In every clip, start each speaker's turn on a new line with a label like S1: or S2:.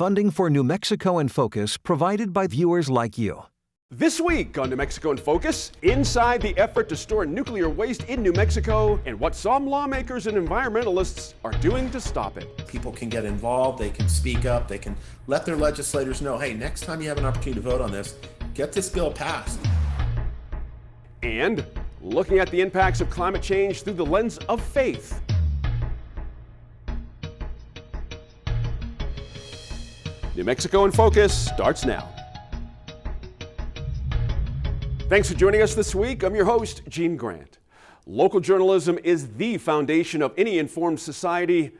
S1: funding for New Mexico in Focus provided by viewers like you.
S2: This week on New Mexico in Focus, inside the effort to store nuclear waste in New Mexico and what some lawmakers and environmentalists are doing to stop it.
S3: People can get involved, they can speak up, they can let their legislators know, hey, next time you have an opportunity to vote on this, get this bill passed.
S2: And looking at the impacts of climate change through the lens of faith. New Mexico in Focus starts now. Thanks for joining us this week. I'm your host, Gene Grant. Local journalism is the foundation of any informed society,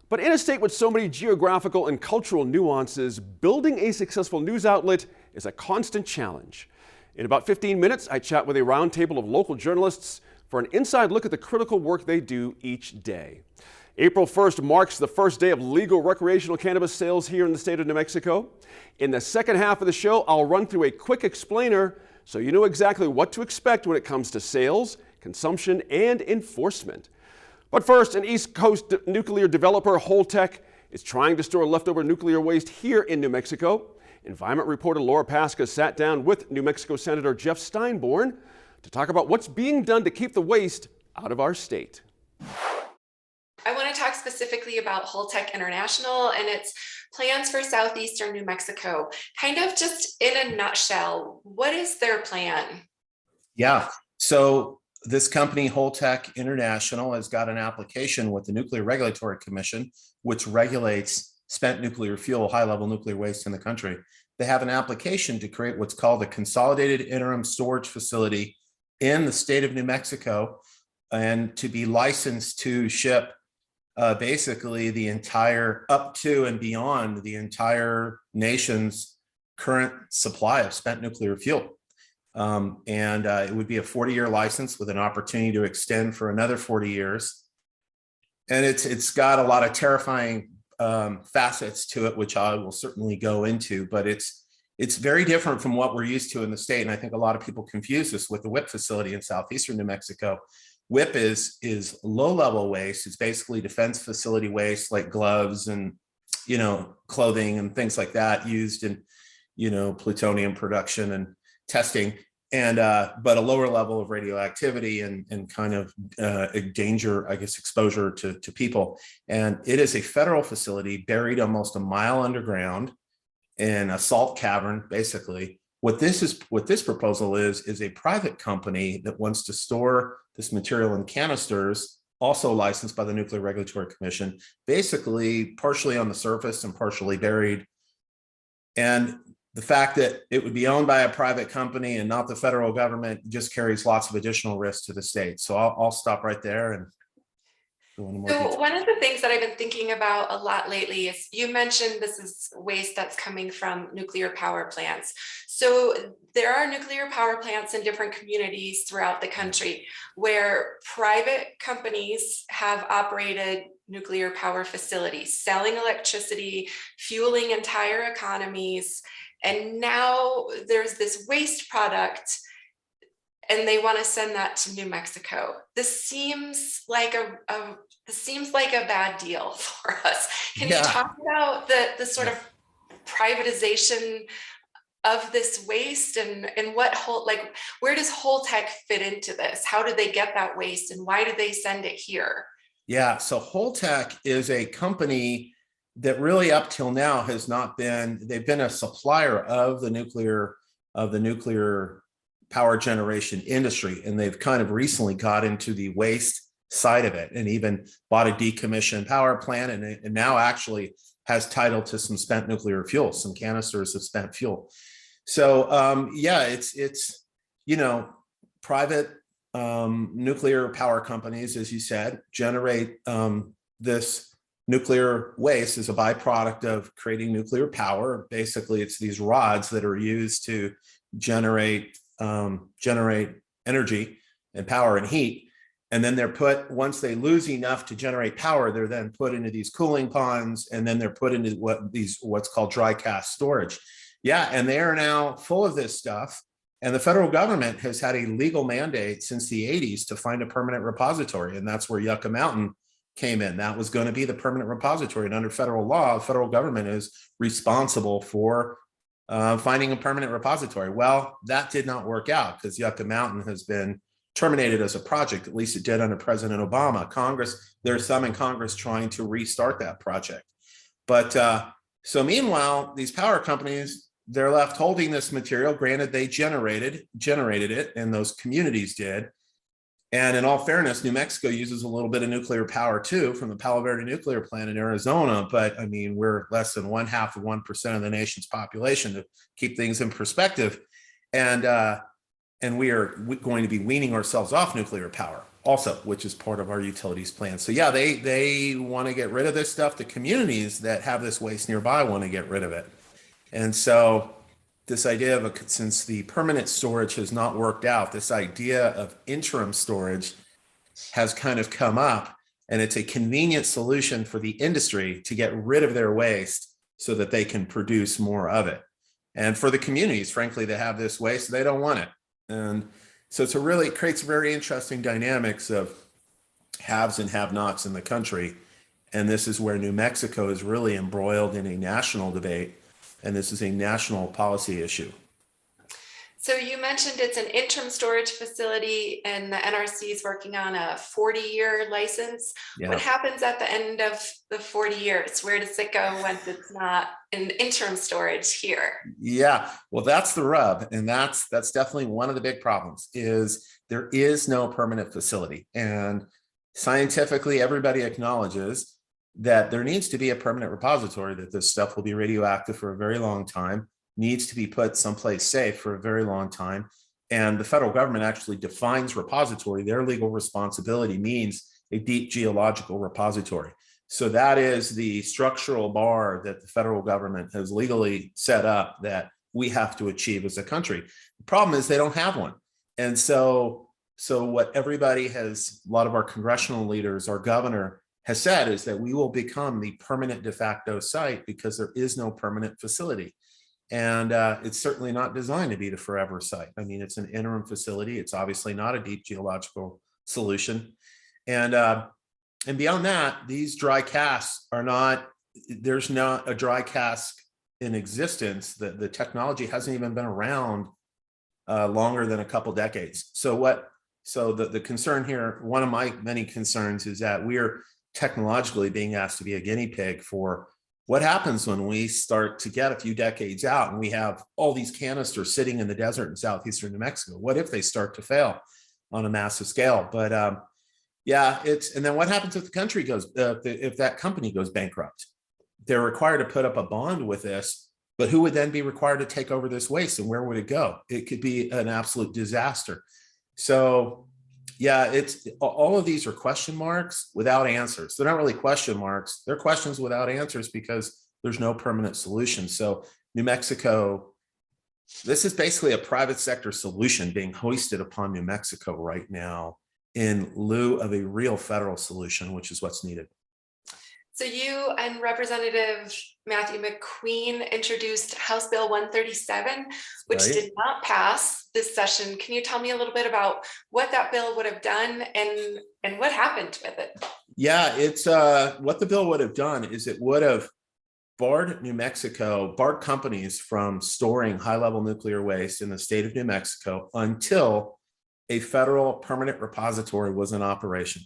S2: but in a state with so many geographical and cultural nuances, building a successful news outlet is a constant challenge. In about 15 minutes, I chat with a roundtable of local journalists for an inside look at the critical work they do each day. April 1st marks the first day of legal recreational cannabis sales here in the state of New Mexico. In the second half of the show, I'll run through a quick explainer so you know exactly what to expect when it comes to sales, consumption, and enforcement. But first, an East Coast nuclear developer, Holtec, is trying to store leftover nuclear waste here in New Mexico. Environment reporter Laura Pasca sat down with New Mexico Senator Jeff Steinborn to talk about what's being done to keep the waste out of our state.
S4: I want to talk specifically about Holtec International and its plans for southeastern New Mexico. Kind of just in a nutshell, what is their plan?
S3: Yeah, so this company, Holtec International, has got an application with the Nuclear Regulatory Commission, which regulates spent nuclear fuel, high-level nuclear waste in the country. They have an application to create what's called a Consolidated Interim Storage Facility in the state of New Mexico and to be licensed to ship basically the entire, up to and beyond the entire nation's current supply of spent nuclear fuel. It would be a 40-year license with an opportunity to extend for another 40 years. And it's got a lot of terrifying facets to it, which I will certainly go into, but it's very different from what we're used to in the state. And I think a lot of people confuse this with the WIPP facility in southeastern New Mexico. WIPP is low-level waste. It's basically defense facility waste like gloves and, clothing and things like that used in, plutonium production and testing. And but a lower level of radioactivity and kind of danger, exposure to people. And it is a federal facility buried almost a mile underground in a salt cavern, basically. What this proposal is a private company that wants to store this material in canisters, also licensed by the Nuclear Regulatory Commission, basically partially on the surface and partially buried. And the fact that it would be owned by a private company and not the federal government just carries lots of additional risk to the state. So I'll stop right there and go into more detail.
S4: One of the things that I've been thinking about a lot lately is you mentioned this is waste that's coming from nuclear power plants. So there are nuclear power plants in different communities throughout the country where private companies have operated nuclear power facilities, selling electricity, fueling entire economies. And now there's this waste product and they want to send that to New Mexico. This seems like a bad deal for us. Can you talk about the sort of privatization of this waste and where does Holtec fit into this? How do they get that waste and why do they send it here?
S3: Yeah, so Holtec is a company that really up till now they've been a supplier of the nuclear power generation industry. And they've kind of recently got into the waste side of it and even bought a decommissioned power plant and now actually has title to some spent nuclear fuel, some canisters of spent fuel. So it's private nuclear power companies, as you said, generate this nuclear waste as a byproduct of creating nuclear power. Basically, it's these rods that are used to generate energy and power and heat. And then once they lose enough to generate power, they're then put into these cooling ponds, and then they're put into what's called dry cask storage. Yeah, and they are now full of this stuff. And the federal government has had a legal mandate since the 80s to find a permanent repository. And that's where Yucca Mountain came in. That was going to be the permanent repository. And under federal law, the federal government is responsible for finding a permanent repository. Well, that did not work out because Yucca Mountain has been terminated as a project. At least it did under President Obama. There's some in Congress trying to restart that project. But so meanwhile, these power companies, they're left holding this material. Granted, they generated it, and those communities did. And in all fairness, New Mexico uses a little bit of nuclear power too from the Palo Verde nuclear plant in Arizona. But I mean, we're less than 0.5% of the nation's population, to keep things in perspective. And we are going to be weaning ourselves off nuclear power also, which is part of our utilities plan. So yeah, they want to get rid of this stuff. The communities that have this waste nearby want to get rid of it. And so this idea of, since the permanent storage has not worked out, this idea of interim storage has kind of come up, and it's a convenient solution for the industry to get rid of their waste so that they can produce more of it. And for the communities, frankly, that have this waste, they don't want it. And so it creates very interesting dynamics of haves and have-nots in the country. And this is where New Mexico is really embroiled in a national debate. And this is a national policy issue.
S4: So you mentioned it's an interim storage facility and the NRC is working on a 40-year license.
S3: Yeah.
S4: What happens at the end of the 40 years? Where does it go once it's not in interim storage here?
S3: Yeah, well, that's the rub. And that's definitely one of the big problems, is there is no permanent facility. And scientifically, everybody acknowledges that there needs to be a permanent repository, that this stuff will be radioactive for a very long time, needs to be put someplace safe for a very long time. And the federal government actually defines repository. Their legal responsibility means a deep geological repository. So that is the structural bar that the federal government has legally set up that we have to achieve as a country. The problem is they don't have one. And so what everybody has, a lot of our congressional leaders, our governor has said, is that we will become the permanent de facto site because there is no permanent facility. And it's certainly not designed to be the forever site. I mean, it's an interim facility. It's obviously not a deep geological solution. And beyond that, these dry casts are not, there's not a dry cask in existence. The technology hasn't even been around longer than a couple decades. So the concern here, one of my many concerns, is that we're technologically being asked to be a guinea pig for what happens when we start to get a few decades out and we have all these canisters sitting in the desert in southeastern New Mexico. What if they start to fail on a massive scale? But yeah, and then what happens if the country goes, if that company goes bankrupt? They're required to put up a bond with this, but who would then be required to take over this waste, and where would it go? It could be an absolute disaster. So yeah, it's all of these are question marks without answers. They're not really question marks. They're questions without answers because there's no permanent solution. So New Mexico, this is basically a private sector solution being hoisted upon New Mexico right now in lieu of a real federal solution, which is what's needed.
S4: So you and Representative Matthew McQueen introduced House Bill 137, which
S3: Right.
S4: did not pass this session. Can you tell me a little bit about what that bill would have done and what happened with it?
S3: Yeah, it's what the bill would have done is it would have barred companies from storing high-level nuclear waste in the state of New Mexico until a federal permanent repository was in operation.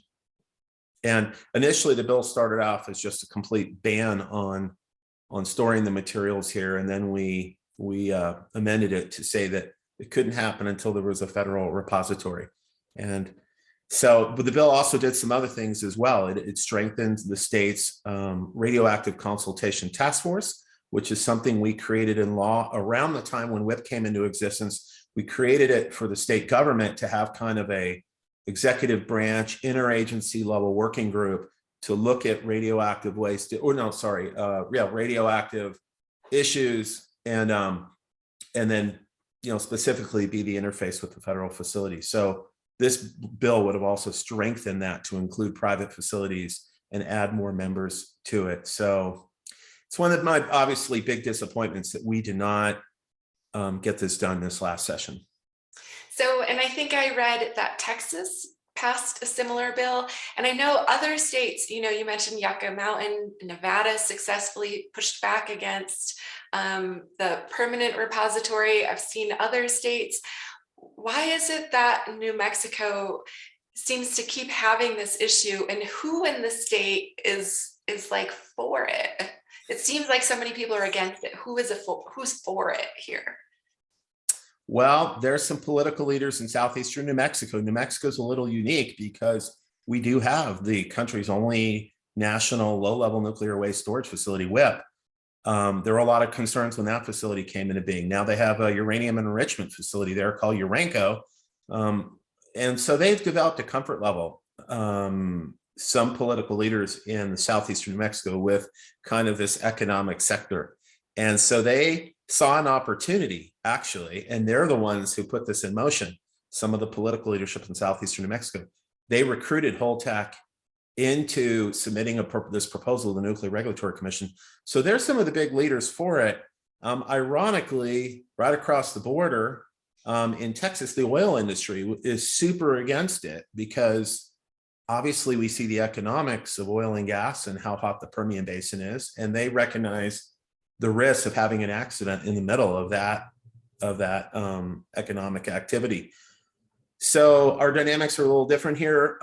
S3: And initially, the bill started off as just a complete ban on storing the materials here, and then we amended it to say that it couldn't happen until there was a federal repository. And so, but the bill also did some other things as well. It strengthened the state's radioactive consultation task force, which is something we created in law around the time when WIP came into existence. We created it for the state government to have kind of a executive branch, interagency level working group to look at radioactive waste, radioactive issues, and then specifically be the interface with the federal facility. So this bill would have also strengthened that to include private facilities and add more members to it. So it's one of my obviously big disappointments that we did not get this done this last session.
S4: So, and I think I read that Texas passed a similar bill. And I know other states, you mentioned Yucca Mountain, Nevada successfully pushed back against the permanent repository. I've seen other states. Why is it that New Mexico seems to keep having this issue, and who in the state is like for it? It seems like so many people are against it. Who's for it here?
S3: Well, there's some political leaders in southeastern New Mexico. New Mexico is a little unique because we do have the country's only national low-level nuclear waste storage facility, WIPP. There were a lot of concerns when that facility came into being. Now they have a uranium enrichment facility there called Urenco. And so they've developed a comfort level, some political leaders in the southeastern New Mexico, with kind of this economic sector. And so they saw an opportunity, actually, and they're the ones who put this in motion. Some of the political leadership in southeastern New Mexico, they recruited Holtec into submitting this proposal to the Nuclear Regulatory Commission. So there's some of the big leaders for it. Ironically, right across the border in Texas, the oil industry is super against it because obviously we see the economics of oil and gas and how hot the Permian Basin is, and they recognize the risk of having an accident in the middle of that economic activity. So our dynamics are a little different here.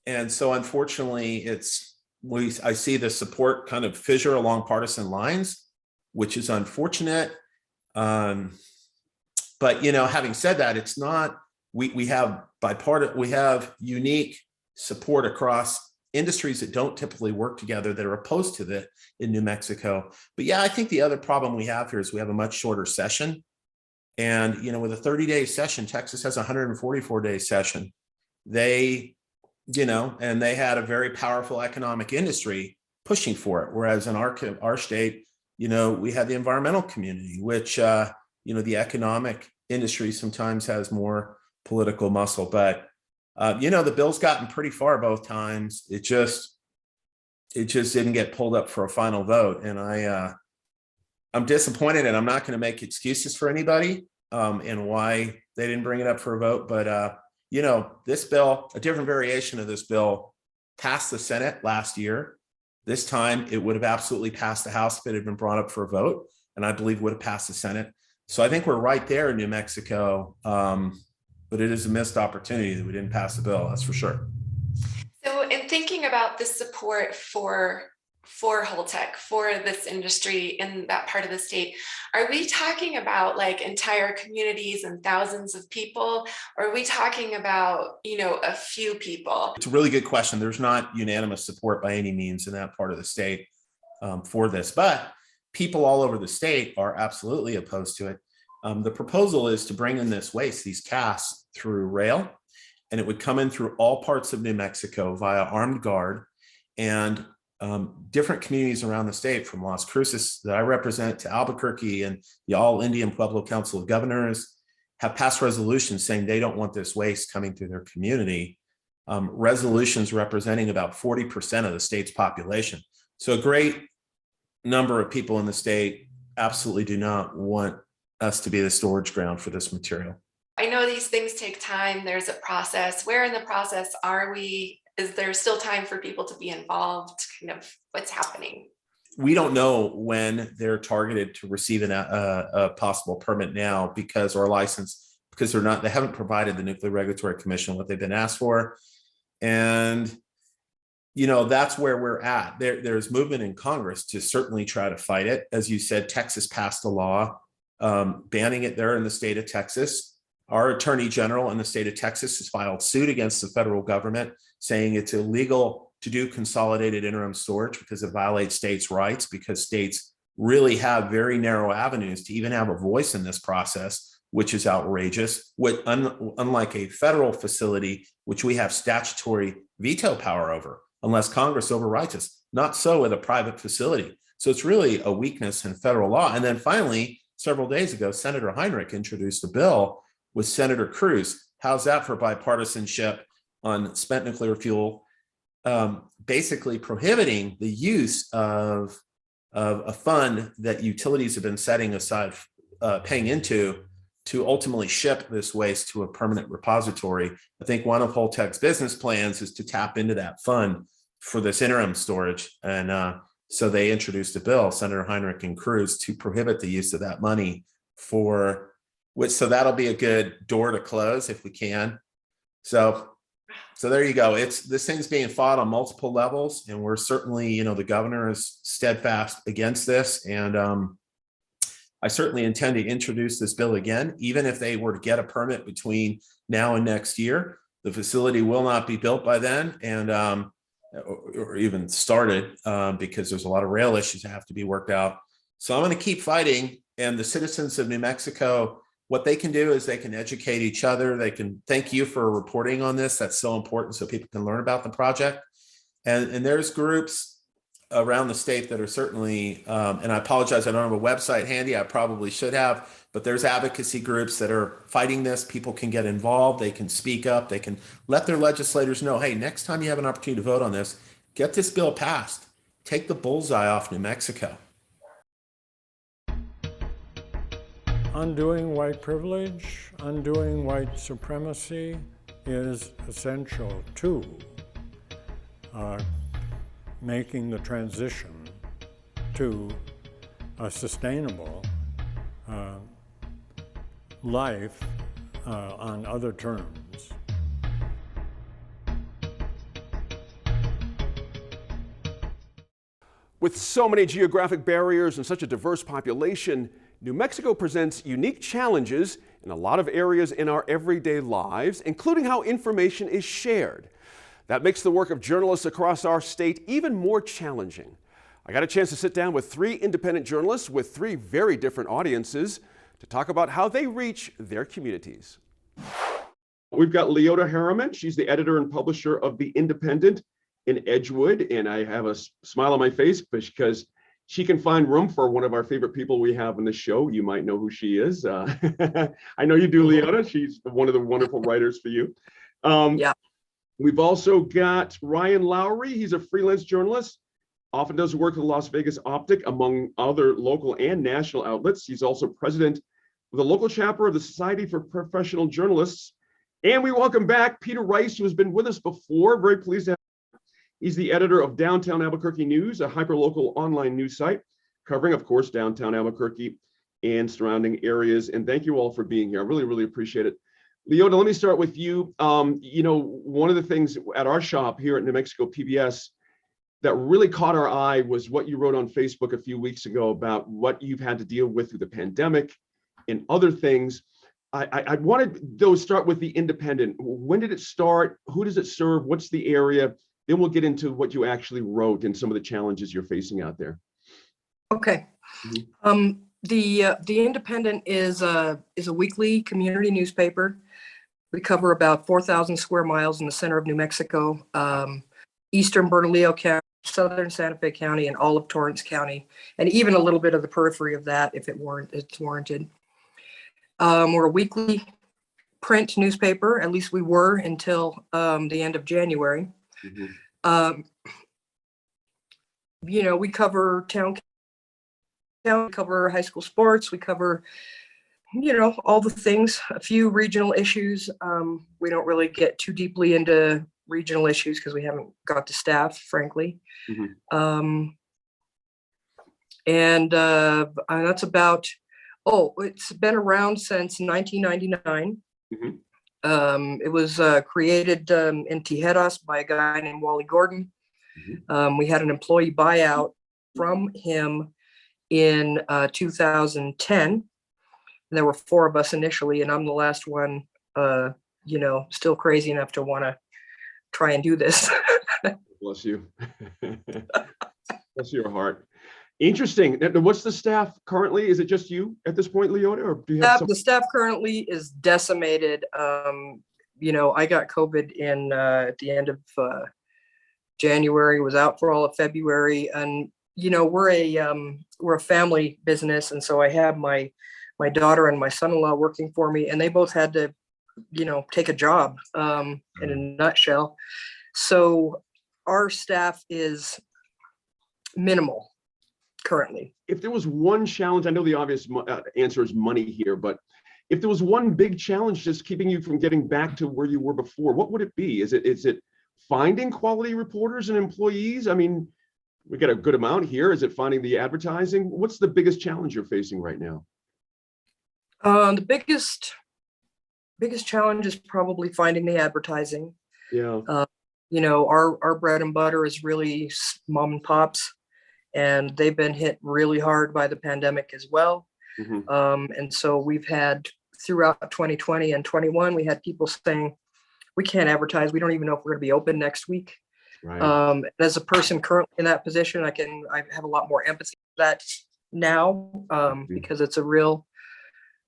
S3: And so unfortunately, I see the support kind of fissure along partisan lines, which is unfortunate. But having said that, it's not, we have unique support across industries that don't typically work together that are opposed to it in New Mexico. But yeah, I think the other problem we have here is we have a much shorter session. And, with a 30-day session, Texas has a 144-day session. They had a very powerful economic industry pushing for it. Whereas in our state, we had the environmental community, which, the economic industry sometimes has more political muscle. But the bill's gotten pretty far both times. It just didn't get pulled up for a final vote. And I'm disappointed, and I'm not going to make excuses for anybody and why they didn't bring it up for a vote. But, this bill, a different variation of this bill, passed the Senate last year. This time it would have absolutely passed the House if it had been brought up for a vote, and I believe would have passed the Senate. So I think we're right there in New Mexico. But it is a missed opportunity that we didn't pass the bill, that's for sure.
S4: So in thinking about the support for Holtec, for this industry in that part of the state, are we talking about like entire communities and thousands of people? Or are we talking about, a few people?
S3: It's a really good question. There's not unanimous support by any means in that part of the state for this, but people all over the state are absolutely opposed to it. The proposal is to bring in this waste, these casts, through rail, and it would come in through all parts of New Mexico via armed guard, and different communities around the state, from Las Cruces that I represent to Albuquerque and the All Indian Pueblo Council of Governors, have passed resolutions saying they don't want this waste coming through their community. Resolutions representing about 40% of the state's population. So a great number of people in the state absolutely do not want us to be the storage ground for this material.
S4: I know these things take time. There's a process. Where in the process are we? Is there still time for people to be involved? Kind of what's happening?
S3: We don't know when they're targeted to receive a possible permit now because they haven't provided the Nuclear Regulatory Commission what they've been asked for. And, that's where we're at. There's movement in Congress to certainly try to fight it. As you said, Texas passed a law banning it there in the state of Texas. Our attorney general in the state of Texas has filed suit against the federal government, saying it's illegal to do consolidated interim storage because it violates states' rights, because states really have very narrow avenues to even have a voice in this process, which is outrageous. Unlike a federal facility, which we have statutory veto power over, unless Congress overrides us. Not so with a private facility. So it's really a weakness in federal law. And then finally, several days ago, Senator Heinrich introduced a bill with Senator Cruz. How's that for bipartisanship on spent nuclear fuel? Basically prohibiting the use of a fund that utilities have been setting aside, paying into to ultimately ship this waste to a permanent repository. I think one of Holtec's business plans is to tap into that fund for this interim storage. And so they introduced a bill, Senator Heinrich and Cruz, to prohibit the use of that money for which, so that'll be a good door to close if we can. So there you go. This thing's being fought on multiple levels, and we're certainly, the governor is steadfast against this. And I certainly intend to introduce this bill again, even if they were to get a permit between now and next year. The facility will not be built by then, and or even started, because there's a lot of rail issues that have to be worked out. So I'm going to keep fighting, and the citizens of New Mexico, what they can do is they can educate each other. They can thank you for reporting on this. That's so important, so people can learn about the project. And there's groups around the state that are certainly, and I apologize, I don't have a website handy. I probably should have, but there's advocacy groups that are fighting this. People can get involved. They can speak up. They can let their legislators know, hey, next time you have an opportunity to vote on this, get this bill passed. Take the bullseye off New Mexico.
S5: Undoing white privilege, undoing white supremacy is essential to making the transition to a sustainable life on other terms.
S2: With so many geographic barriers and such a diverse population, New Mexico presents unique challenges in a lot of areas in our everyday lives, including how information is shared. That makes the work of journalists across our state even more challenging. I got a chance to sit down with 3 independent journalists with 3 very different audiences to talk about how they reach their communities. We've got Leota Harriman. She's the editor and publisher of The Independent in Edgewood, and I have a smile on my face because she can find room for one of our favorite people we have on the show. You might know who she is. I know you do, Leota. She's one of the wonderful writers for you.
S6: Yeah.
S2: We've also got Ryan Lowry. He's a freelance journalist, often does work with Las Vegas Optic, among other local and national outlets. He's also president of the local chapter of the Society for Professional Journalists. And we welcome back Peter Rice, who has been with us before. Very pleased to have him. He's the editor of Downtown Albuquerque News, a hyperlocal online news site covering, of course, downtown Albuquerque and surrounding areas. And thank you all for being here. I really, really appreciate it. Leota, let me start with you. One of the things at our shop here at New Mexico PBS that really caught our eye was what you wrote on Facebook a few weeks ago about what you've had to deal with through the pandemic and other things. I wanted to start with The Independent. When did it start? Who does it serve? What's the area? Then we'll get into what you actually wrote and some of the challenges you're facing out there.
S6: Okay. The Independent is a weekly community newspaper. We cover about 4,000 square miles in the center of New Mexico, eastern Bernalillo County, southern Santa Fe County, and all of Torrance County, and even a little bit of the periphery of that if it's warranted. We're a weekly print newspaper, at least we were until the end of January. We cover town, we cover high school sports, we cover, all the things, a few regional issues. We don't really get too deeply into regional issues because we haven't got the staff, frankly. And that's about, it's been around since 1999. It was created in Tijeras by a guy named Wally Gordon. We had an employee buyout from him in 2010. And there were 4 of us initially, and I'm the last one, still crazy enough to want to try and do this.
S2: Bless you. Bless your heart. Interesting. What's the staff currently? Is it just you at this point, Leota, or do you have
S6: the staff currently is decimated. I got COVID at the end of January, was out for all of February, and we're a family business, and so I have my daughter and my son-in-law working for me, and they both had to take a job in a nutshell. So our staff is minimal currently.
S2: If there was one challenge, I know the obvious answer is money here, but If there was one big challenge just keeping you from getting back to where you were before, what would it be? Is it finding quality reporters and employees? I mean, we got a good amount here. Is it finding the advertising? What's the biggest challenge you're facing right now?
S6: The biggest challenge is probably finding the advertising.
S2: Yeah.
S6: Our bread and butter is really mom and pops, and they've been hit really hard by the pandemic as well. And so we've had throughout 2020 and 21, we had people saying, we can't advertise. We don't even know if we're going to be open next week.
S2: Right.
S6: As a person currently in that position, I have a lot more empathy for that now, because it's a real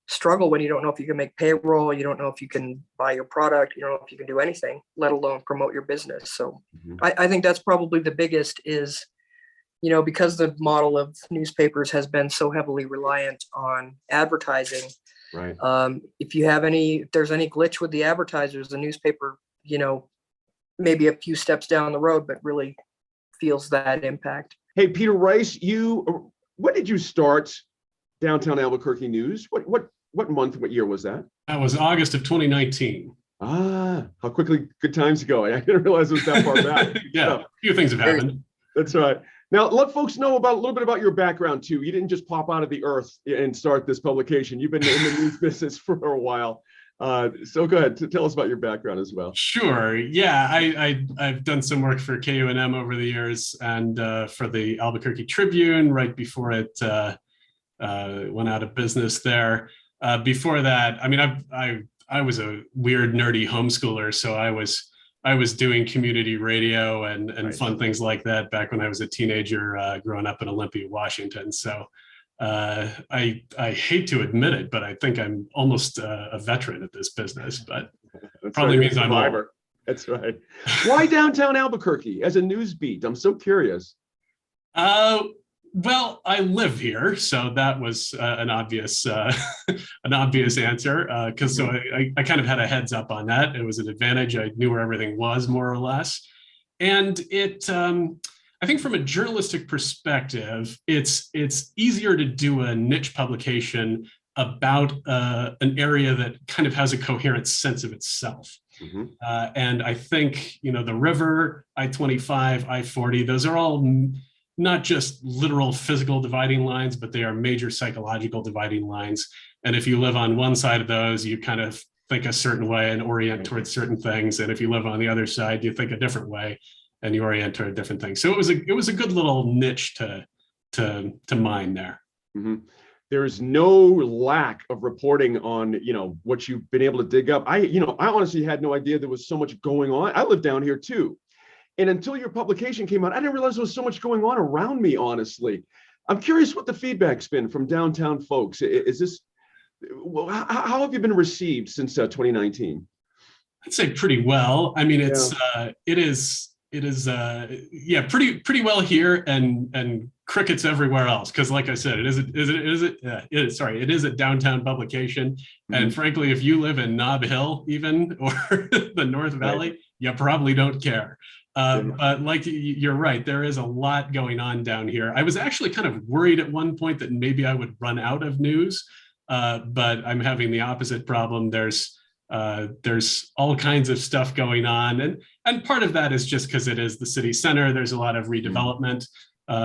S6: struggle when you don't know if you can make payroll, you don't know if you can buy your product, you don't know if you can do anything, let alone promote your business. So I think that's probably the biggest is, because the model of newspapers has been so heavily reliant on advertising.
S2: Right.
S6: If there's any glitch with the advertisers, the newspaper, maybe a few steps down the road, but really feels that impact.
S2: Hey, Peter Rice, when did you start Downtown Albuquerque News? What month, what year was that?
S7: That was August of 2019.
S2: Ah, how quickly good times go. I didn't realize it was that far back.
S7: Yeah, a few things have happened.
S2: That's right. Now, let folks know a little bit about your background, too. You didn't just pop out of the earth and start this publication. You've been in the news business for a while. So go ahead, tell us about your background as well.
S7: Sure. Yeah, I've done some work for KUNM over the years and for the Albuquerque Tribune right before it went out of business there. Before that, I mean, I was a weird, nerdy homeschooler, so I was doing community radio and
S2: Right.
S7: fun things like that back when I was a teenager growing up in Olympia, Washington. So I hate to admit it, but I think I'm almost a veteran at this business, but
S2: That's
S7: probably
S2: right,
S7: means I'm old.
S2: That's right. Why downtown Albuquerque as a news beat? I'm so curious.
S7: Well, I live here, so that was an obvious answer. Because I kind of had a heads up on that. It was an advantage. I knew where everything was more or less, and I think from a journalistic perspective, it's easier to do a niche publication about an area that kind of has a coherent sense of itself. And I think the river, I-25, I-40, those are all not just literal physical dividing lines, but they are major psychological dividing lines. And if you live on one side of those, you kind of think a certain way and orient towards certain things. And if you live on the other side, you think a different way and you orient toward different things. So it was a good little niche to mine there.
S2: There is no lack of reporting on, what you've been able to dig up. I honestly had no idea there was so much going on. I live down here too. And until your publication came out, I didn't realize there was so much going on around me, honestly. I'm curious what the feedback's been from downtown folks. How have you been received since 2019?
S7: I'd say pretty well. I mean, it is pretty well here and crickets everywhere else. Because like I said, it is a downtown publication. And frankly, if you live in Nob Hill even, or the North Valley, you probably don't care. But like you're right, there is a lot going on down here. I was actually kind of worried at one point that maybe I would run out of news, but I'm having the opposite problem. There's all kinds of stuff going on, and part of that is just because it is the city center. There's a lot of redevelopment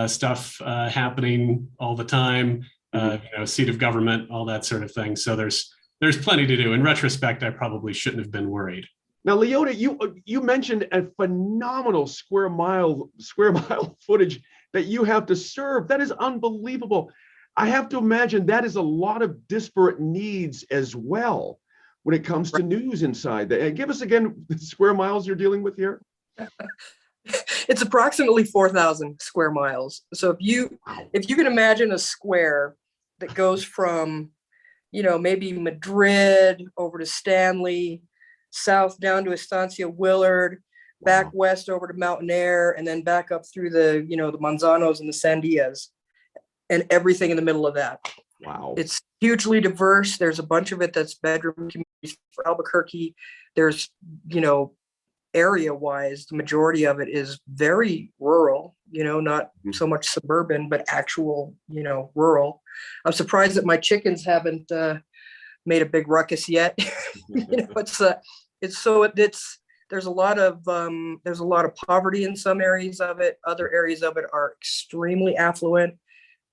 S7: stuff happening all the time. Seat of government, all that sort of thing. So there's plenty to do. In retrospect, I probably shouldn't have been worried.
S2: Now, Leota, you mentioned a phenomenal square mile footage that you have to serve. That is unbelievable. I have to imagine that is a lot of disparate needs as well when it comes to news inside there. Give us again the square miles you're dealing with here.
S6: It's approximately 4,000 square miles. So if you can imagine a square that goes from, maybe Madrid over to Stanley, south down to Estancia Willard, back west over to Mountain Air, and then back up through the Manzanos and the Sandias, and everything in the middle of that.
S2: Wow.
S6: It's hugely diverse. There's a bunch of it that's bedroom communities for Albuquerque. There's, area-wise, the majority of it is very rural, not so much suburban, but actual, rural. I'm surprised that my chickens haven't made a big ruckus yet. There's a lot of poverty in some areas of it. Other areas of it are extremely affluent.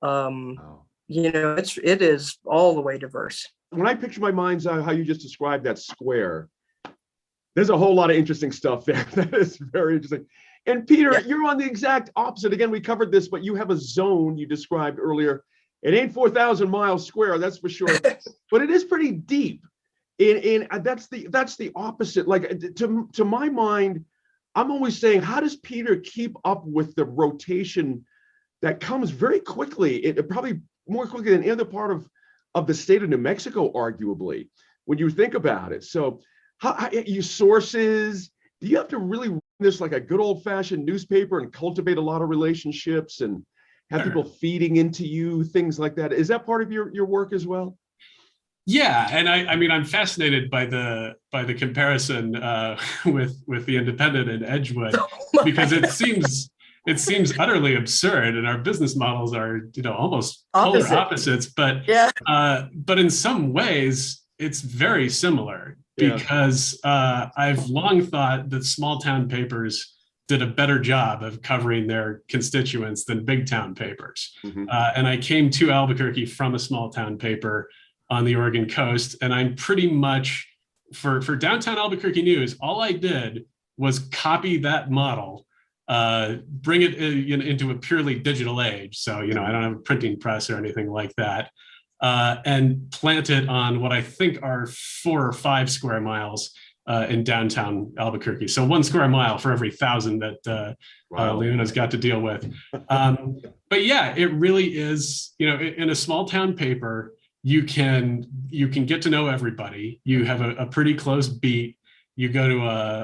S6: It is all the way diverse.
S2: When I picture my mind's eye how you just described that square, there's a whole lot of interesting stuff there. That is very interesting. And Peter, you're on the exact opposite. Again, we covered this, but you have a zone you described earlier. It ain't 4,000 miles square, that's for sure, but it is pretty deep. And that's the opposite. Like to my mind, I'm always saying, how does Peter keep up with the rotation that comes very quickly? It probably more quickly than any other part of the state of New Mexico, arguably, when you think about it. So how you sources, do you have to really run this like a good old fashioned newspaper and cultivate a lot of relationships and have people feeding into you, things like that? Is that part of your work as well?
S7: Yeah, and I mean, I'm fascinated by the comparison with the Independent and Edgewood, because it seems utterly absurd, and our business models are almost polar opposites. But but in some ways, it's very similar, because I've long thought that small town papers did a better job of covering their constituents than big town papers. And I came to Albuquerque from a small town paper on the Oregon coast, and I'm pretty much, for downtown Albuquerque news, all I did was copy that model, bring it into a purely digital age. So, I don't have a printing press or anything like that, and plant it on what I think are 4 or 5 square miles in downtown Albuquerque. So 1 square mile for every 1,000 that Leona's got to deal with. But yeah, it really is, in a small town paper, you can get to know everybody. You have a pretty close beat. You go to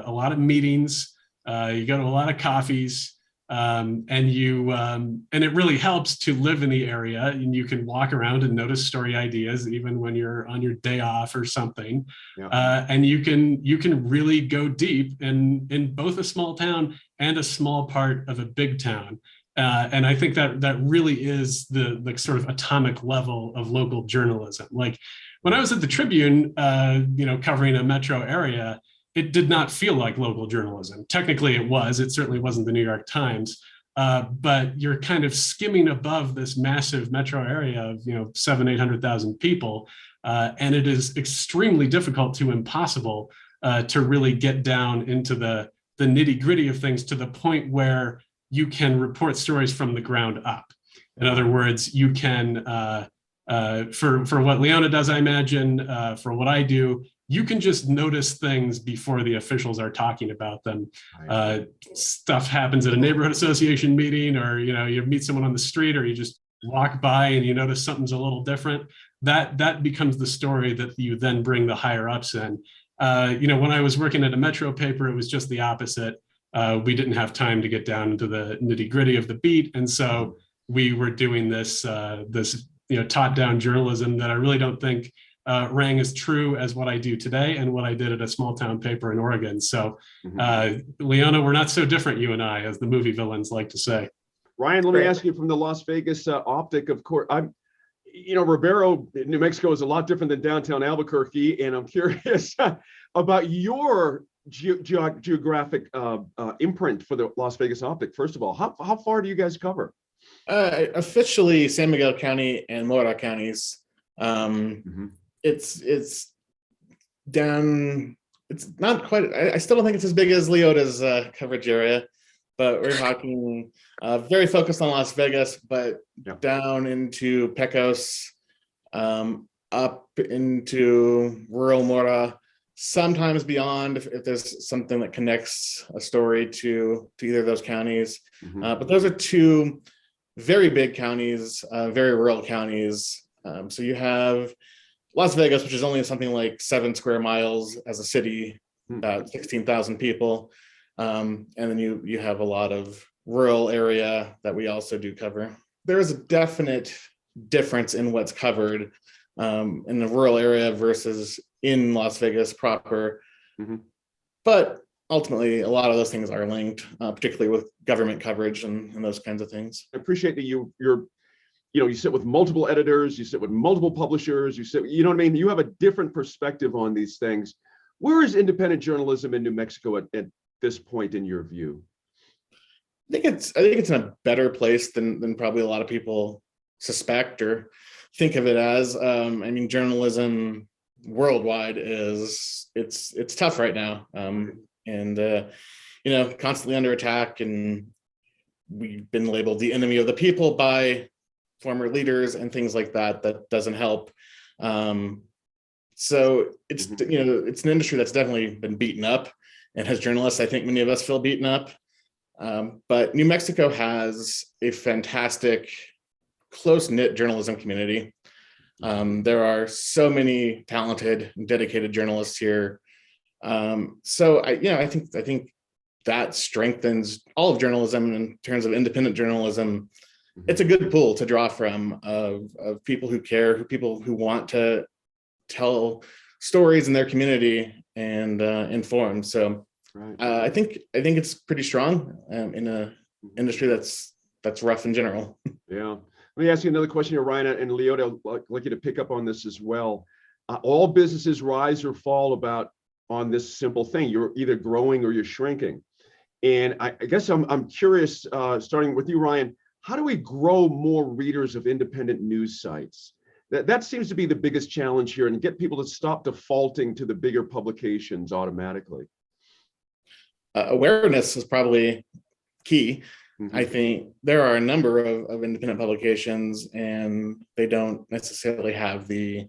S7: a lot of meetings. You go to a lot of coffees, and it really helps to live in the area, and you can walk around and notice story ideas even when you're on your day off or something. And you can really go deep in both a small town and a small part of a big town. And I think that really is the sort of atomic level of local journalism. Like when I was at the Tribune, covering a metro area, it did not feel like local journalism. Technically it was. It certainly wasn't the New York Times. But you're kind of skimming above this massive metro area of 700,000-800,000 people. And it is extremely difficult to impossible to really get down into the nitty-gritty of things to the point where you can report stories from the ground up. In other words, you can, for what Leona does, I imagine, for what I do, you can just notice things before the officials are talking about them. Stuff happens at a neighborhood association meeting, or you meet someone on the street, or you just walk by and you notice something's a little different. That becomes the story that you then bring the higher ups in. When I was working at a metro paper, it was just the opposite. We didn't have time to get down into the nitty gritty of the beat, and so we were doing this top-down journalism that I really don't think rang as true as what I do today and what I did at a small town paper in Oregon. So, Leona, we're not so different, you and I, as the movie villains like to say.
S2: Ryan, let me ask you from the Las Vegas optic. Of course, Ribera, New Mexico is a lot different than downtown Albuquerque, and I'm curious about your geographic imprint for the Las Vegas optic. First of all, how far do you guys cover?
S8: Officially, San Miguel County and Mora counties. It's down. It's not quite. I still don't think it's as big as Leota's coverage area, but we're talking very focused on Las Vegas, but down into Pecos, up into rural Mora, sometimes beyond if there's something that connects a story to either of those counties. But those are two very big counties, very rural counties. So you have Las Vegas, which is only something like 7 square miles as a city, 16,000 people. And then you have a lot of rural area that we also do cover. There is a definite difference in what's covered in the rural area versus in Las Vegas proper. But ultimately, a lot of those things are linked, particularly with government coverage and those kinds of things.
S2: I appreciate that you sit with multiple editors, you sit with multiple publishers, you know what I mean? You have a different perspective on these things. Where is independent journalism in New Mexico at this point, in your view?
S8: I think it's in a better place than probably a lot of people suspect or think of it as. I mean, journalism worldwide it's tough right now, and constantly under attack, and we've been labeled the enemy of the people by former leaders and things like that. That doesn't help. So it's it's an industry that's definitely been beaten up, and as journalists, I think many of us feel beaten up. But New Mexico has a fantastic, close-knit journalism community. There are so many talented, dedicated journalists here. So I think that strengthens all of journalism in terms of independent journalism. It's a good pool to draw from of people who care, people who want to tell stories in their community and inform. So I think it's pretty strong in a industry that's rough in general.
S2: Yeah. Let me ask you another question here, Ryan and Leota. I'd like you to pick up on this as well. All businesses rise or fall on this simple thing. You're either growing or you're shrinking. And I guess I'm curious, starting with you, Ryan, how do we grow more readers of independent news sites? That seems to be the biggest challenge here, and get people to stop defaulting to the bigger publications automatically.
S8: Awareness is probably key. I think there are a number of independent publications, and they don't necessarily have the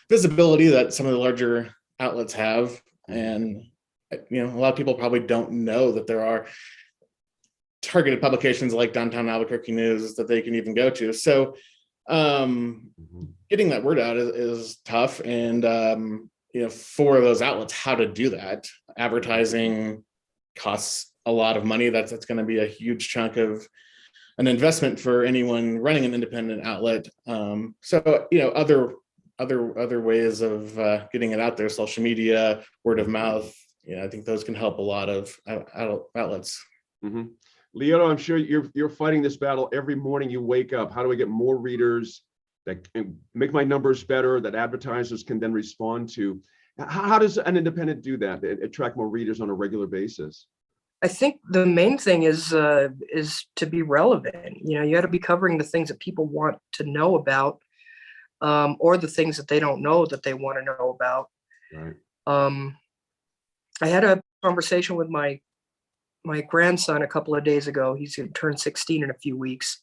S8: visibility that some of the larger outlets have. And a lot of people probably don't know that there are targeted publications like Downtown Albuquerque News that they can even go to. So getting that word out is tough. And for those outlets, how to do that. Advertising costs a lot of money. That's going to be a huge chunk of an investment for anyone running an independent outlet. So other ways of getting it out there, social media, word of mouth. I think those can help a lot of outlets.
S2: Leota, I'm sure you're fighting this battle every morning you wake up. How do I get more readers that can make my numbers better, that advertisers can then respond to? How does an independent do that, attract more readers on a regular basis?
S6: I think the main thing is to be relevant. You got to be covering the things that people want to know about, or the things that they don't know that they want to know about.
S2: Right.
S6: I had a conversation with my grandson a couple of days ago. He's going to turn 16 in a few weeks.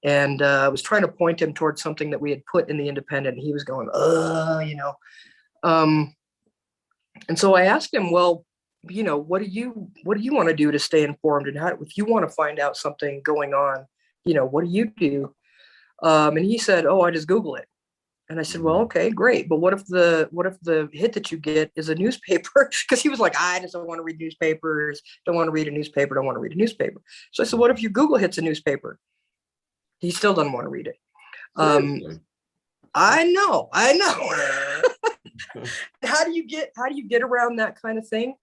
S6: And I was trying to point him towards something that we had put in the Independent, and he was going, and so I asked him, well, what do you want to do to stay informed? And if you want to find out something going on, what do you do? And he said, oh, I just Google it. And I said, well, okay, great. But what if the hit that you get is a newspaper? Because he was like, I just don't want to read newspapers, don't want to read a newspaper, don't want to read a newspaper. So I said, what if your Google hits a newspaper? He still doesn't want to read it. I know. How do you get around that kind of thing?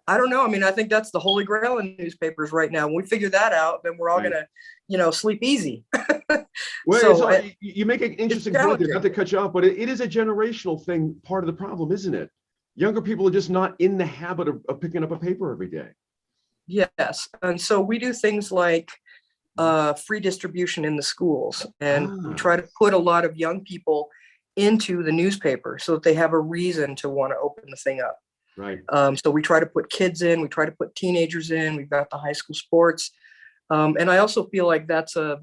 S6: I don't know. I mean, I think that's the holy grail in newspapers right now. When we figure that out, then we're all gonna, sleep easy.
S2: Well, you make an interesting point there, not to cut you off, but it is a generational thing. Part of the problem, isn't it? Younger people are just not in the habit of picking up a paper every day.
S6: Yes, and so we do things like free distribution in the schools, and we try to put a lot of young people into the newspaper so that they have a reason to want to open the thing up.
S2: Right.
S6: So we try to put kids in, we try to put teenagers in, we've got the high school sports. And I also feel like that's a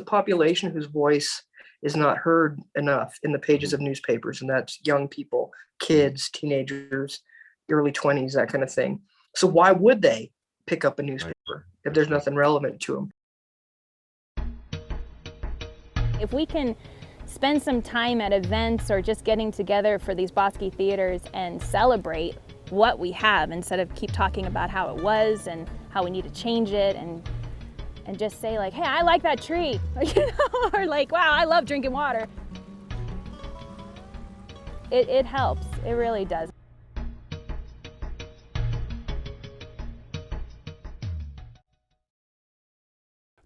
S6: population whose voice is not heard enough in the pages of newspapers. And that's young people, kids, teenagers, early 20s, that kind of thing. So why would they pick up a newspaper if there's nothing relevant to them?
S9: If we can spend some time at events or just getting together for these Bosque theaters and celebrate what we have instead of keep talking about how it was and how we need to change it, and just say like, hey, I like that tree, or like, wow, I love drinking water. It helps, it really does.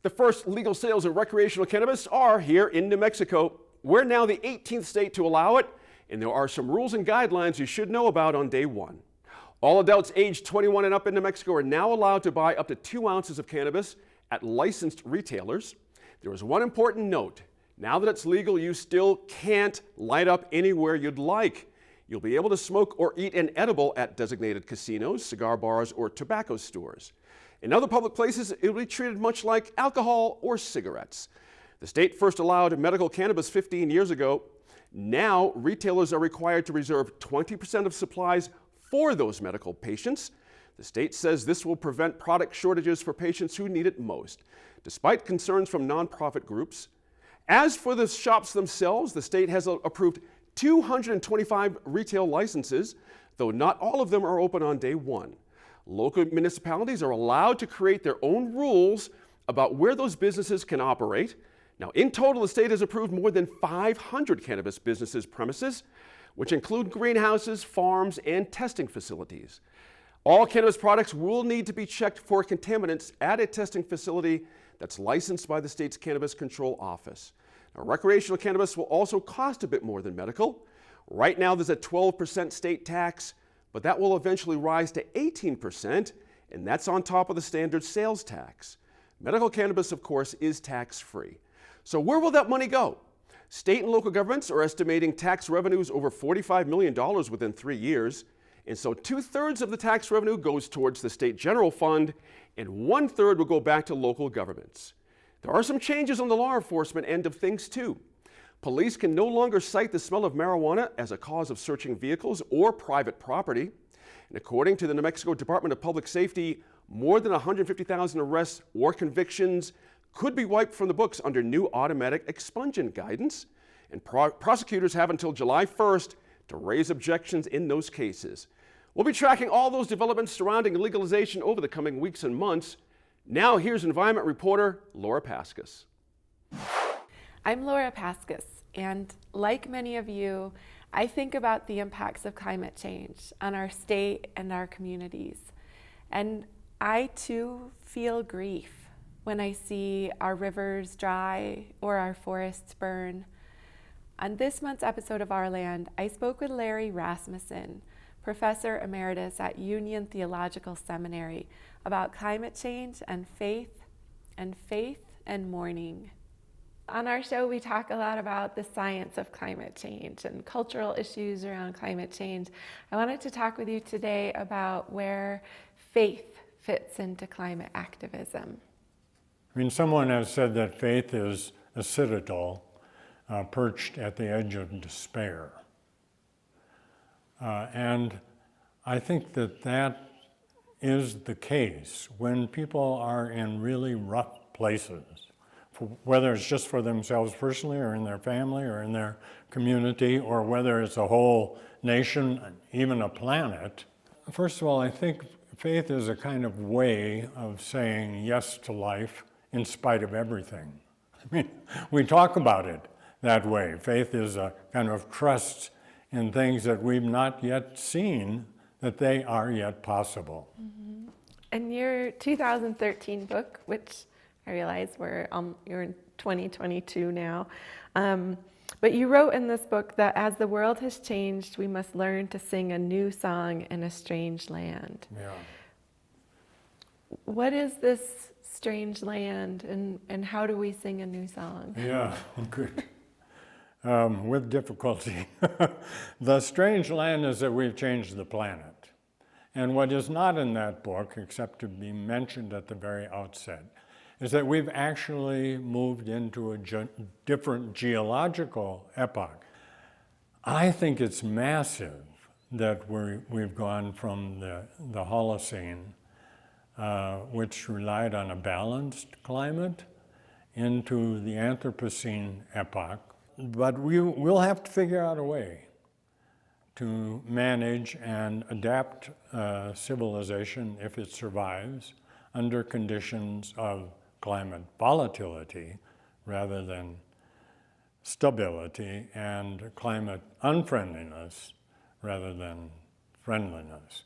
S2: The first legal sales of recreational cannabis are here in New Mexico. We're now the 18th state to allow it, and there are some rules and guidelines you should know about on day one. All adults aged 21 and up in New Mexico are now allowed to buy up to 2 ounces of cannabis at licensed retailers. There is one important note. Now that it's legal, you still can't light up anywhere you'd like. You'll be able to smoke or eat an edible at designated casinos, cigar bars, or tobacco stores. In other public places, it will be treated much like alcohol or cigarettes. The state first allowed medical cannabis 15 years ago. Now, retailers are required to reserve 20% of supplies for those medical patients. The state says this will prevent product shortages for patients who need it most, despite concerns from nonprofit groups. As for the shops themselves, the state has approved 225 retail licenses, though not all of them are open on day one. Local municipalities are allowed to create their own rules about where those businesses can operate. Now, in total, the state has approved more than 500 cannabis businesses' premises, which include greenhouses, farms, and testing facilities. All cannabis products will need to be checked for contaminants at a testing facility that's licensed by the state's Cannabis Control Office. Now, recreational cannabis will also cost a bit more than medical. Right now, there's a 12% state tax, but that will eventually rise to 18%, and that's on top of the standard sales tax. Medical cannabis, of course, is tax-free. So where will that money go? State and local governments are estimating tax revenues over $45 million within 3 years, and so 2/3 of the tax revenue goes towards the state general fund, and 1/3 will go back to local governments. There are some changes on the law enforcement end of things, too. Police can no longer cite the smell of marijuana as a cause of searching vehicles or private property. And according to the New Mexico Department of Public Safety, more than 150,000 arrests or convictions could be wiped from the books under new automatic expungement guidance. And prosecutors have until July 1st to raise objections in those cases. We'll be tracking all those developments surrounding legalization over the coming weeks and months. Now here's environment reporter Laura Paskus.
S10: I'm Laura Paskus, and like many of you, I think about the impacts of climate change on our state and our communities. And I too feel grief when I see our rivers dry or our forests burn. On this month's episode of Our Land, I spoke with Larry Rasmussen, Professor Emeritus at Union Theological Seminary, about climate change and faith and mourning. On our show, we talk a lot about the science of climate change and cultural issues around climate change. I wanted to talk with you today about where faith fits into climate activism.
S5: I mean, someone has said that faith is a citadel perched at the edge of despair. And I think that that is the case when people are in really rough places, whether it's just for themselves personally or in their family or in their community, or whether it's a whole nation, even a planet. First of all, I think faith is a kind of way of saying yes to life in spite of everything. I mean, we talk about it that way. Faith is a kind of trust in things that we've not yet seen, that they are yet possible.
S10: Mm-hmm. And your 2013 book, which I realize you're in 2022 now, but you wrote in this book that as the world has changed, we must learn to sing a new song in a strange land.
S5: Yeah.
S10: What is this strange land, and how do we sing a new song?
S5: Yeah, good. With difficulty. The strange land is that we've changed the planet. And what is not in that book, except to be mentioned at the very outset, is that we've actually moved into a different geological epoch. I think it's massive that we've gone from the Holocene, which relied on a balanced climate, into the Anthropocene epoch. But we'll have to figure out a way to manage and adapt civilization, if it survives, under conditions of climate volatility rather than stability, and climate unfriendliness rather than friendliness.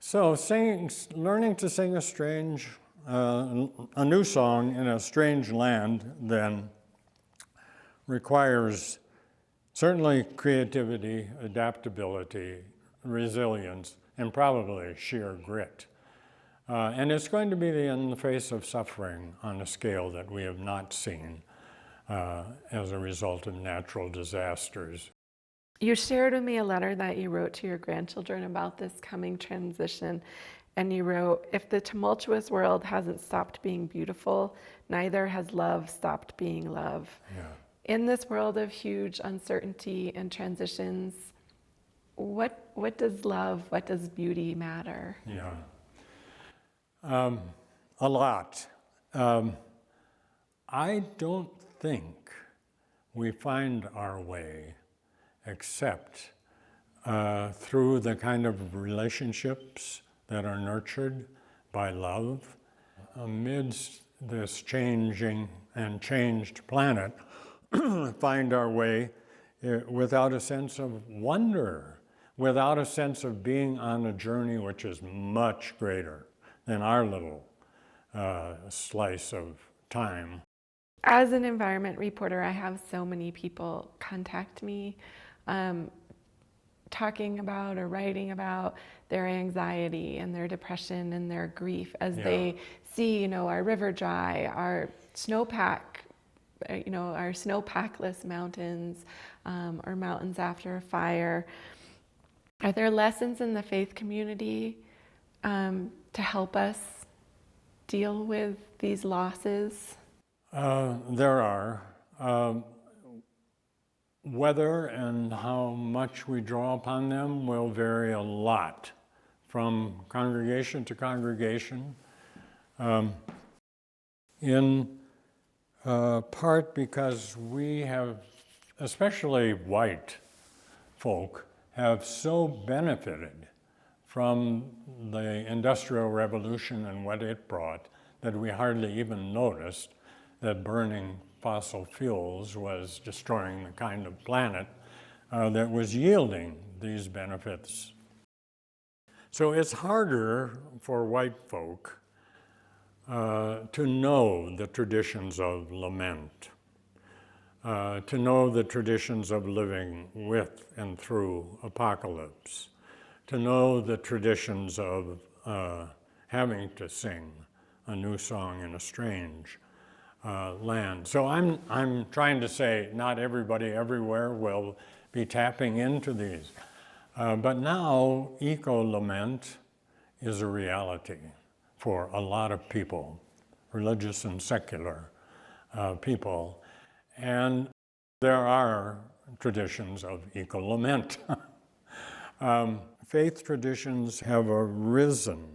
S5: So learning to sing a strange a new song in a strange land then requires certainly creativity, adaptability, resilience, and probably sheer grit. And it's going to be in the face of suffering on a scale that we have not seen as a result of natural disasters.
S10: You shared with me a letter that you wrote to your grandchildren about this coming transition. And you wrote, "If the tumultuous world hasn't stopped being beautiful, neither has love stopped being love."
S5: Yeah.
S10: In this world of huge uncertainty and transitions, what does love, what does beauty matter?
S5: Yeah. A lot. I don't think we find our way except through the kind of relationships that are nurtured by love. Amidst this changing and changed planet, find our way without a sense of wonder, without a sense of being on a journey which is much greater than our little slice of time.
S10: As an environment reporter, I have so many people contact me talking about or writing about their anxiety and their depression and their grief as they see, our river dry, our snowpack, our snowpackless mountains, or mountains after a fire. Are there lessons in the faith community to help us deal with these losses?
S5: There are. Whether and how much we draw upon them will vary a lot from congregation to congregation, in part because we have, especially white folk, have so benefited from the Industrial Revolution and what it brought that we hardly even noticed that burning fossil fuels was destroying the kind of planet that was yielding these benefits. So it's harder for white folk to know the traditions of lament, to know the traditions of living with and through apocalypse, to know the traditions of having to sing a new song in a strange land. So I'm trying to say not everybody everywhere will be tapping into these. But now eco-lament is a reality for a lot of people, religious and secular people. And there are traditions of eco-lament. Faith traditions have arisen,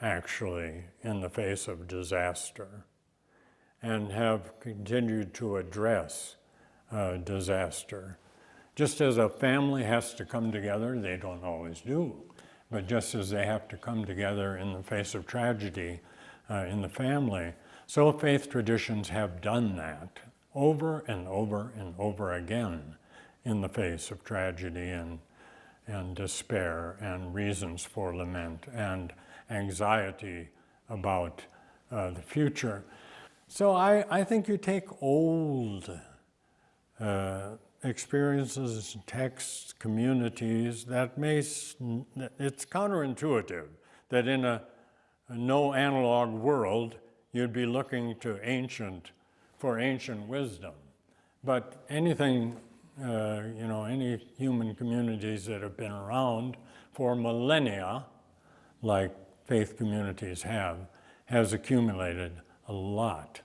S5: actually, in the face of disaster, and have continued to address disaster. Just as a family has to come together, they don't always do, but just as they have to come together in the face of tragedy in the family, so faith traditions have done that over and over and over again in the face of tragedy and despair and reasons for lament and anxiety about the future. So I think you take old experiences, texts, communities, it's counterintuitive that in a no analog world you'd be looking to for ancient wisdom. But anything, any human communities that have been around for millennia, like faith communities has accumulated a lot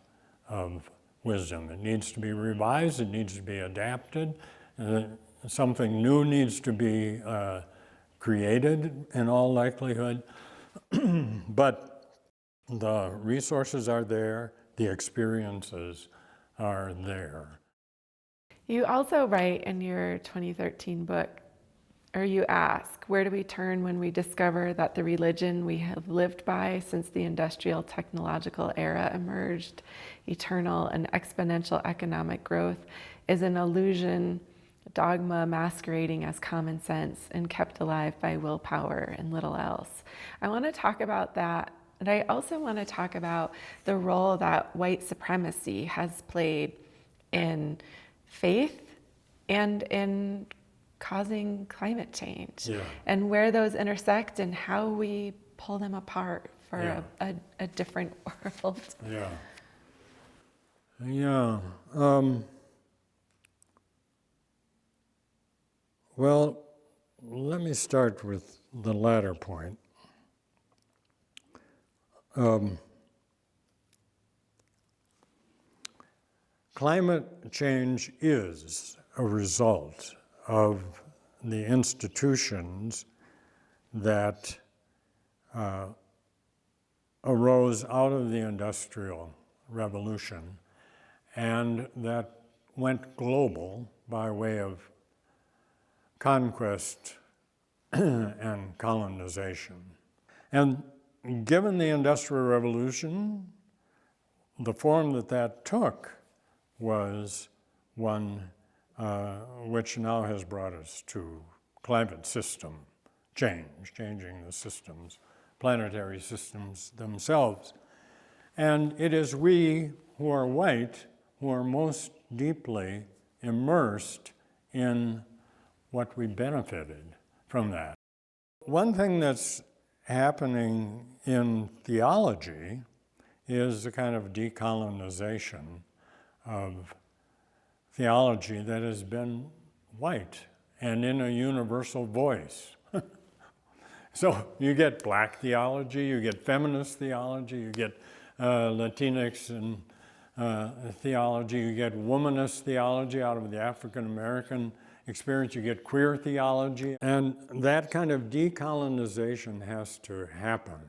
S5: of wisdom. It needs to be revised, it needs to be adapted, something new needs to be created in all likelihood, but the resources are there, the experiences are there.
S10: You also write in your 2013 book, or you ask, where do we turn when we discover that the religion we have lived by since the industrial technological era emerged, eternal and exponential economic growth, is an illusion, dogma masquerading as common sense and kept alive by willpower and little else? I want to talk about that And I also want to talk about the role that white supremacy has played in faith and in causing climate change, and where those intersect and how we pull them apart for a different world.
S5: Well, let me start with the latter point. Climate change is a result of the institutions that arose out of the Industrial Revolution and that went global by way of conquest and colonization. And given the Industrial Revolution, the form that took was one which now has brought us to climate system change, changing the systems, planetary systems themselves. And it is we who are white who are most deeply immersed in what we benefited from that. One thing that's happening in theology is a kind of decolonization of theology that has been white and in a universal voice. So you get black theology, you get feminist theology, you get Latinx and theology, you get womanist theology out of the African American experience, you get queer theology, and that kind of decolonization has to happen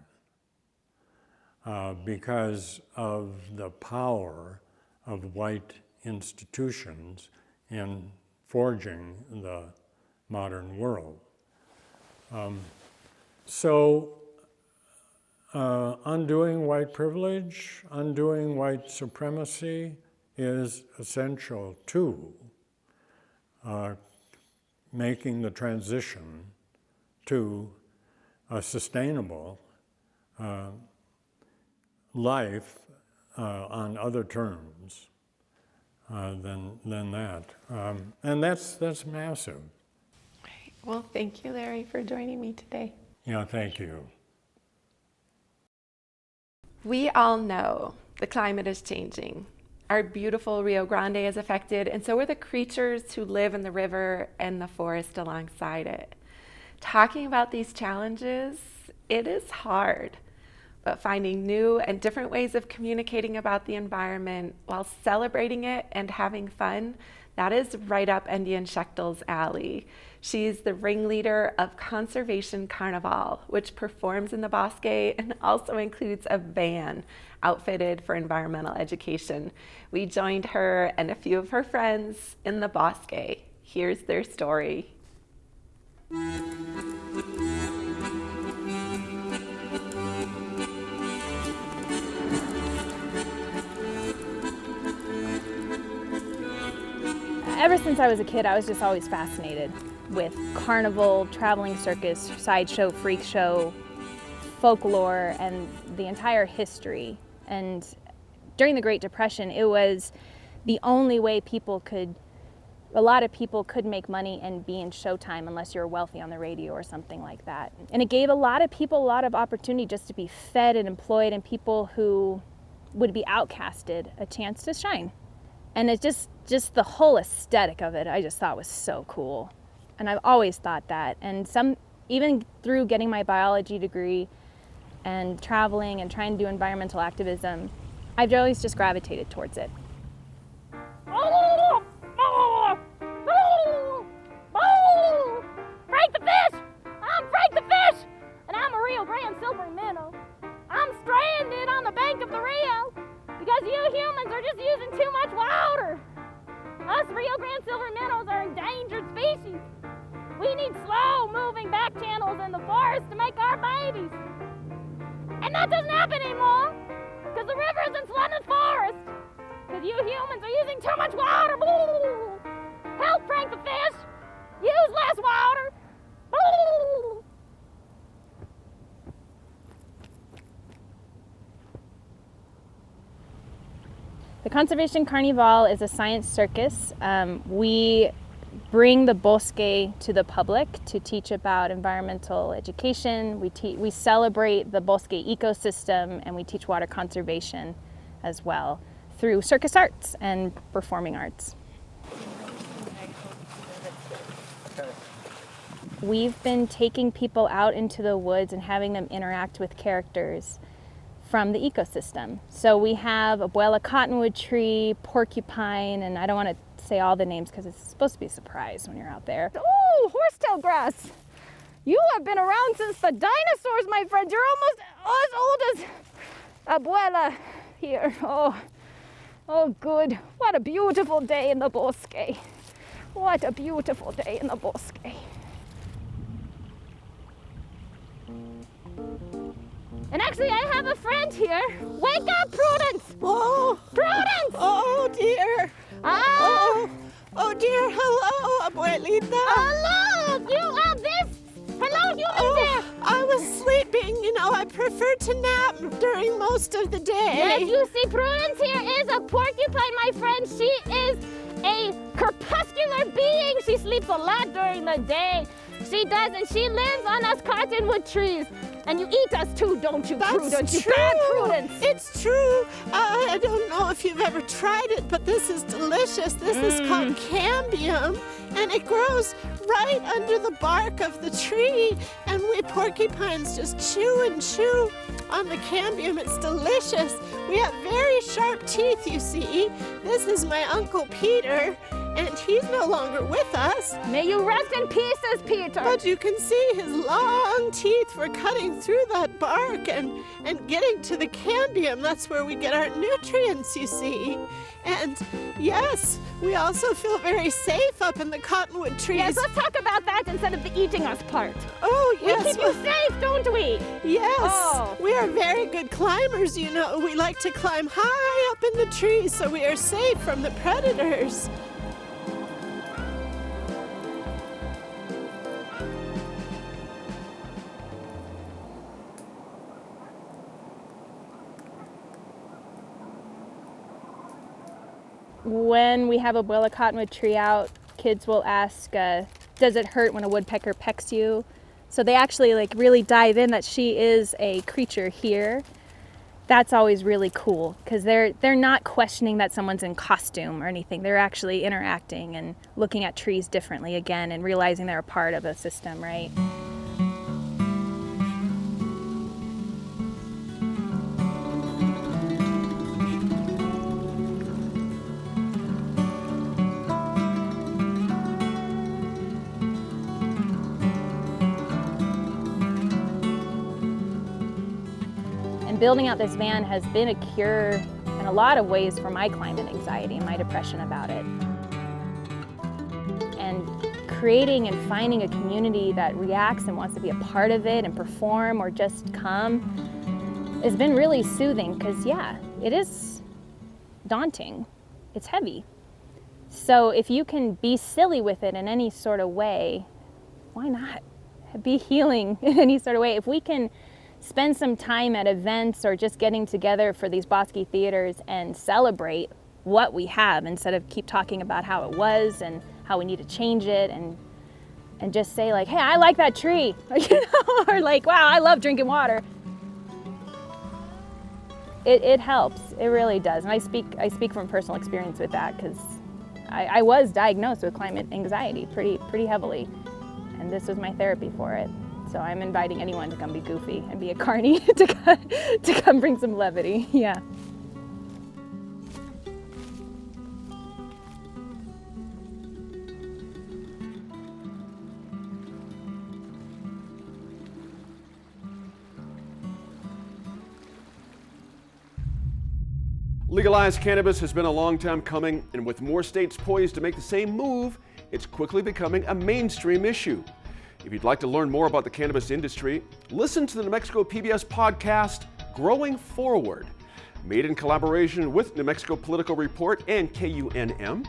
S5: because of the power of white institutions in forging the modern world. So undoing white privilege, undoing white supremacy is essential to making the transition to a sustainable life on other terms than that. And that's massive.
S10: Well, thank you, Larry, for joining me today.
S5: Yeah, thank you.
S10: We all know the climate is changing. Our beautiful Rio Grande is affected, and so are the creatures who live in the river and the forest alongside it. Talking about these challenges, it is hard, but finding new and different ways of communicating about the environment while celebrating it and having fun, that is right up Indian Schechtel's alley. She's the ringleader of Conservation Carnival, which performs in the Bosque and also includes a van outfitted for environmental education. We joined her and a few of her friends in the Bosque. Here's their story.
S9: Ever since I was a kid, I was just always fascinated with carnival, traveling circus, sideshow, freak show, folklore, and the entire history. And during the Great Depression, it was the only way a lot of people could make money and be in Showtime unless you were wealthy on the radio or something like that. And it gave a lot of people a lot of opportunity just to be fed and employed, and people who would be outcasted a chance to shine. And it just the whole aesthetic of it, I just thought was so cool. And I've always thought that. And even through getting my biology degree and traveling and trying to do environmental activism, I've always just gravitated towards it.
S11: Frank the Fish! I'm Frank the Fish! And I'm a Rio Grande silver minnow. I'm stranded on the bank of the Rio because you humans are just using too much water. Us Rio Grande silver minnows are endangered species. We need slow-moving back channels in the forest to make our babies. And that doesn't happen anymore because the river isn't flooding the forest because you humans are using too much water. Help, Frank the Fish! Use less water!
S9: Conservation Carnival is a science circus. We bring the bosque to the public to teach about environmental education. We celebrate the bosque ecosystem, and we teach water conservation as well through circus arts and performing arts. We've been taking people out into the woods and having them interact with characters from the ecosystem. So we have Abuela Cottonwood Tree, Porcupine, and I don't want to say all the names because it's supposed to be a surprise when you're out there.
S11: Oh, horsetail grass. You have been around since the dinosaurs, my friend. You're almost as old as Abuela here. Oh, good. What a beautiful day in the bosque. What a beautiful day in the bosque. And actually, I have a friend here. Wake up, Prudence!
S12: Oh,
S11: Prudence!
S12: Oh dear!
S11: Ah!
S12: Oh dear! Hello, Abuelita.
S11: Hello! You are this? Hello, you there?
S12: I was sleeping. You know, I prefer to nap during most of the day.
S11: Yes, you see, Prudence here is a porcupine, my friend. She is a crepuscular being. She sleeps a lot during the day. She does, and she lives on us cottonwood trees. And you eat us too, don't you, Prudence?
S12: That's true.
S11: You bad Prudence.
S12: It's true. I don't know if you've ever tried it, but this is delicious. This is called cambium, and it grows right under the bark of the tree. And we porcupines just chew and chew on the cambium. It's delicious. We have very sharp teeth, you see. This is my Uncle Peter, and he's no longer with us.
S11: May you rest in pieces, Peter.
S12: But you can see his long teeth for cutting through that bark and getting to the cambium. That's where we get our nutrients, you see. And yes, we also feel very safe up in the cottonwood trees.
S11: Yes, let's talk about that instead of the eating us part.
S12: Oh, yes.
S11: We keep you safe, don't we?
S12: Yes.
S11: Oh.
S12: We are very good climbers, you know. We like to climb high up in the trees so we are safe from the predators.
S9: When we have Abuela Cottonwood Tree out, kids will ask, does it hurt when a woodpecker pecks you? So they actually really dive in that she is a creature here. That's always really cool because they're not questioning that someone's in costume or anything. They're actually interacting and looking at trees differently again and realizing they're a part of a system, right? Building out this van has been a cure in a lot of ways for my climate anxiety and my depression about it. And creating and finding a community that reacts and wants to be a part of it and perform or just come has been really soothing because, yeah, it is daunting. It's heavy. So if you can be silly with it in any sort of way, why not? Be healing in any sort of way. If we can spend some time at events or just getting together for these bosque theaters and celebrate what we have instead of keep talking about how it was and how we need to change it and just say hey, I like that tree, or wow, I love drinking water. It helps, it really does. And I speak from personal experience with that because I was diagnosed with climate anxiety pretty heavily, and this was my therapy for it. So I'm inviting anyone to come be goofy and be a carny to come bring some levity. Yeah.
S2: Legalized cannabis has been a long time coming, and with more states poised to make the same move, it's quickly becoming a mainstream issue. If you'd like to learn more about the cannabis industry, listen to the New Mexico PBS podcast, Growing Forward, made in collaboration with New Mexico Political Report and KUNM.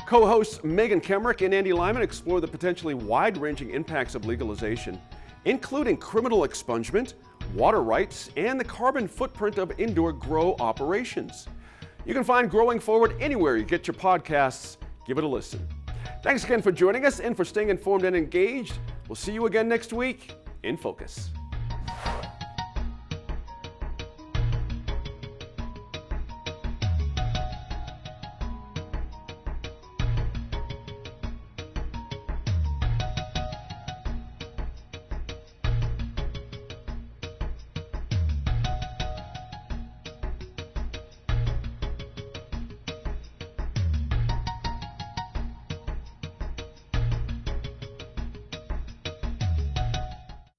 S2: Co-hosts Megan Kemrick and Andy Lyman explore the potentially wide-ranging impacts of legalization, including criminal expungement, water rights, and the carbon footprint of indoor grow operations. You can find Growing Forward anywhere you get your podcasts. Give it a listen. Thanks again for joining us and for staying informed and engaged. We'll see you again next week in Focus.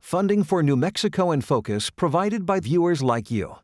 S1: Funding for New Mexico in Focus provided by viewers like you.